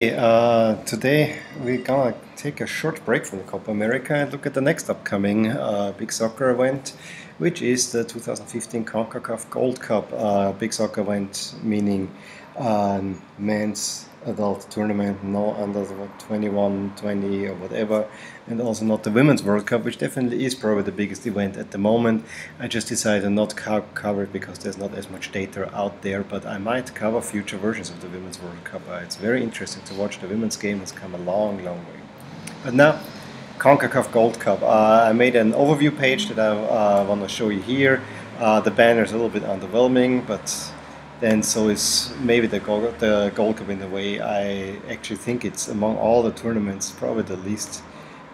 Today we're gonna take a short break from the Copa America and look at the next upcoming big soccer event, which is the 2015 CONCACAF Gold Cup. Big soccer event meaning men's adult tournament, no under 21, 20 or whatever, and also not the Women's World Cup, which definitely is probably the biggest event at the moment. I just decided not to cover it because there's not as much data out there, but I might cover future versions of the Women's World Cup. It's very interesting to watch. The women's game has come a long, long way. But now, CONCACAF Gold Cup. I made an overview page that I want to show you here. The banner is a little bit underwhelming, but then so is maybe the Gold Cup in a way. I actually think it's among all the tournaments probably the least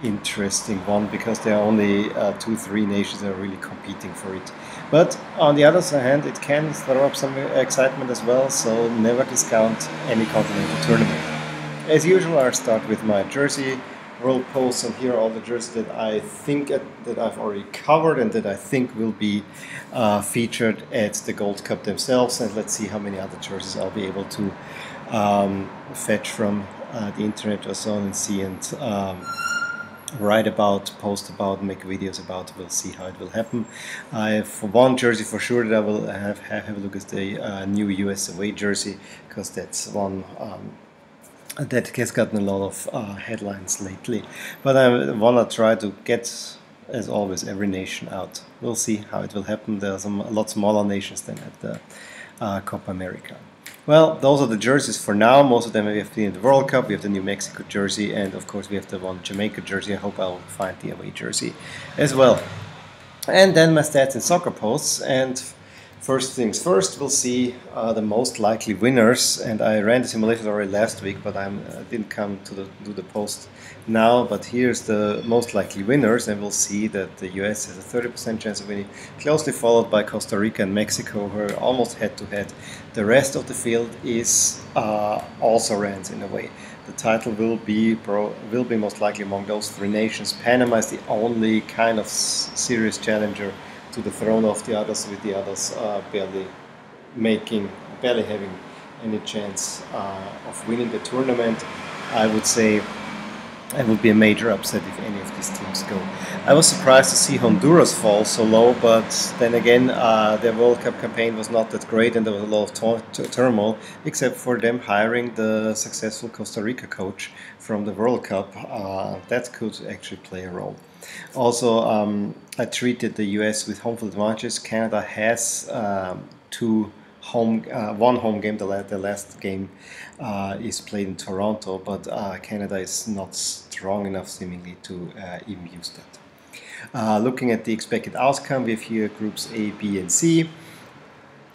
interesting one because there are only 2-3 nations that are really competing for it. But on the other hand, it can throw up some excitement as well, so never discount any continental tournament. As usual, I'll start with my jersey world posts, and here are all the jerseys that I think that I've already covered and that I think will be featured at the Gold Cup themselves. And let's see how many other jerseys I'll be able to fetch from the internet or so on and see and write about, post about, make videos about. We'll see how it will happen. For one jersey for sure that I will have a look at the new US away jersey, because that's one that has gotten a lot of headlines lately. But I want to try to get, as always, every nation out. We'll see how it will happen. There are a lot smaller nations than at the Copa America. Well, those are the jerseys for now. Most of them we have in the World Cup. We have the New Mexico jersey, and of course we have the one Jamaica jersey. I hope I'll find the away jersey as well. And then my stats and soccer posts. And first things first, we'll see the most likely winners. And I ran the simulation already last week, but I didn't come to do the post now. But here's the most likely winners, and we'll see that the US has a 30% chance of winning, closely followed by Costa Rica and Mexico, who are almost head-to-head. The rest of the field is also runs in a way. The title will be most likely among those three nations. Panama is the only kind of serious challenger to the throne of the others, with the others barely having any chance of winning the tournament. I would say it would be a major upset if any of these teams go. I was surprised to see Honduras fall so low, but then again, their World Cup campaign was not that great, and there was a lot of turmoil, except for them hiring the successful Costa Rica coach from the World Cup. That could actually play a role. Also, I treated the US with home field advantages. Canada has one home game. The last game is played in Toronto, but Canada is not strong enough seemingly to even use that. Looking at the expected outcome, we have here groups A, B, and C.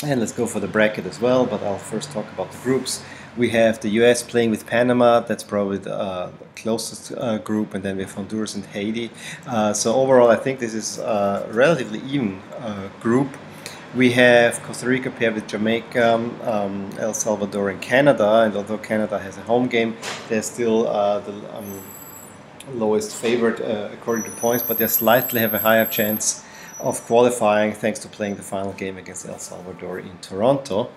And let's go for the bracket as well, but I'll first talk about the groups. We have the US playing with Panama. That's probably the closest group, and then we have Honduras and Haiti. So overall, I think this is a relatively even group. We have Costa Rica paired with Jamaica, El Salvador, and Canada. And although Canada has a home game, they're still the lowest favored according to points, but they slightly have a higher chance of qualifying thanks to playing the final game against El Salvador in Toronto.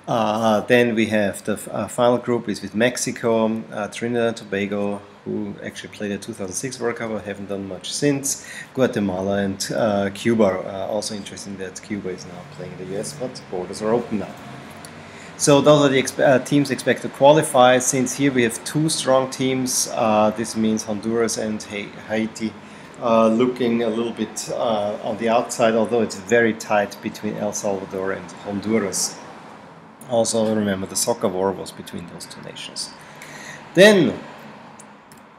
Then we have the final group is with Mexico, Trinidad and Tobago, who actually played the 2006 World Cup but haven't done much since, Guatemala, and Cuba. Also interesting that Cuba is now playing the US, but borders are open now. So those are the teams expected to qualify. Since here we have two strong teams, this means Honduras and Haiti looking a little bit on the outside, although it's very tight between El Salvador and Honduras. Also remember, the soccer war was between those two nations. Then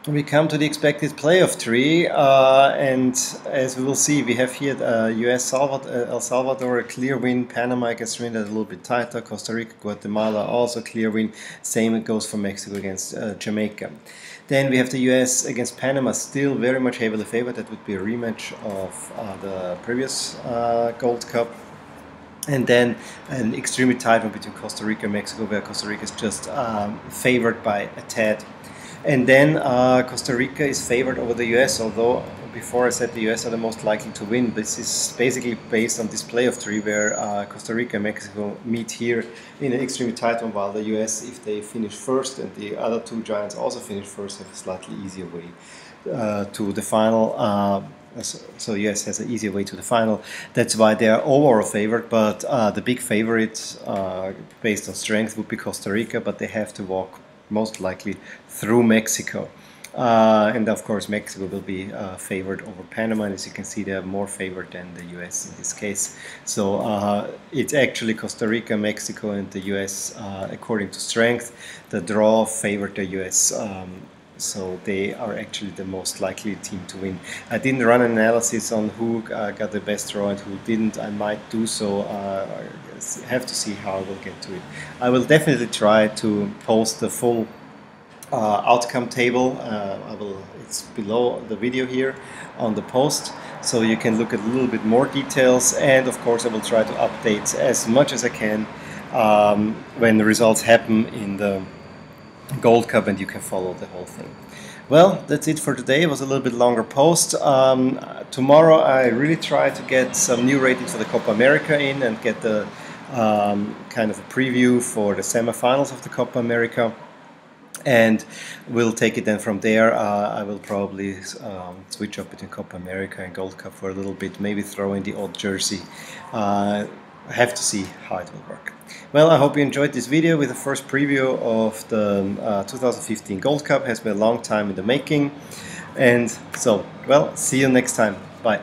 we come to the expected playoff tree, and as we will see, we have here US El Salvador a clear win, Panama against Trinidad a little bit tighter, Costa Rica, Guatemala also clear win, same it goes for Mexico against Jamaica. Then we have the US against Panama, still very much heavily favored. That would be a rematch of the previous Gold Cup. And then an extremely tight one between Costa Rica and Mexico, where Costa Rica is just favored by a tad. And then Costa Rica is favored over the US, although before I said the US are the most likely to win. This is basically based on this playoff tree where Costa Rica and Mexico meet here in an extremely tight one, while the US, if they finish first and the other two giants also finish first, have a slightly easier way to the final. So US has an easier way to the final. That's why they are overall favored, but the big favorite based on strength would be Costa Rica, but they have to walk most likely through Mexico. And of course Mexico will be favored over Panama, and as you can see they are more favored than the US in this case. So it's actually Costa Rica, Mexico and the US according to strength. The draw favored the US, so they are actually the most likely team to win. I didn't run an analysis on who got the best draw and who didn't. I might do so. I have to see how I will get to it. I will definitely try to post the full outcome table. It's below the video here on the post, so you can look at a little bit more details, and of course I will try to update as much as I can when the results happen in the Gold Cup, and you can follow the whole thing. Well, that's it for today. It was a little bit longer post. Tomorrow I really try to get some new ratings for the Copa America in and get the kind of a preview for the semifinals of the Copa America. And we'll take it then from there. I will probably switch up between Copa America and Gold Cup for a little bit, maybe throw in the odd jersey. I have to see how it will work. Well, I hope you enjoyed this video with the first preview of the 2015 Gold Cup. It has been a long time in the making. And so, well, see you next time. Bye.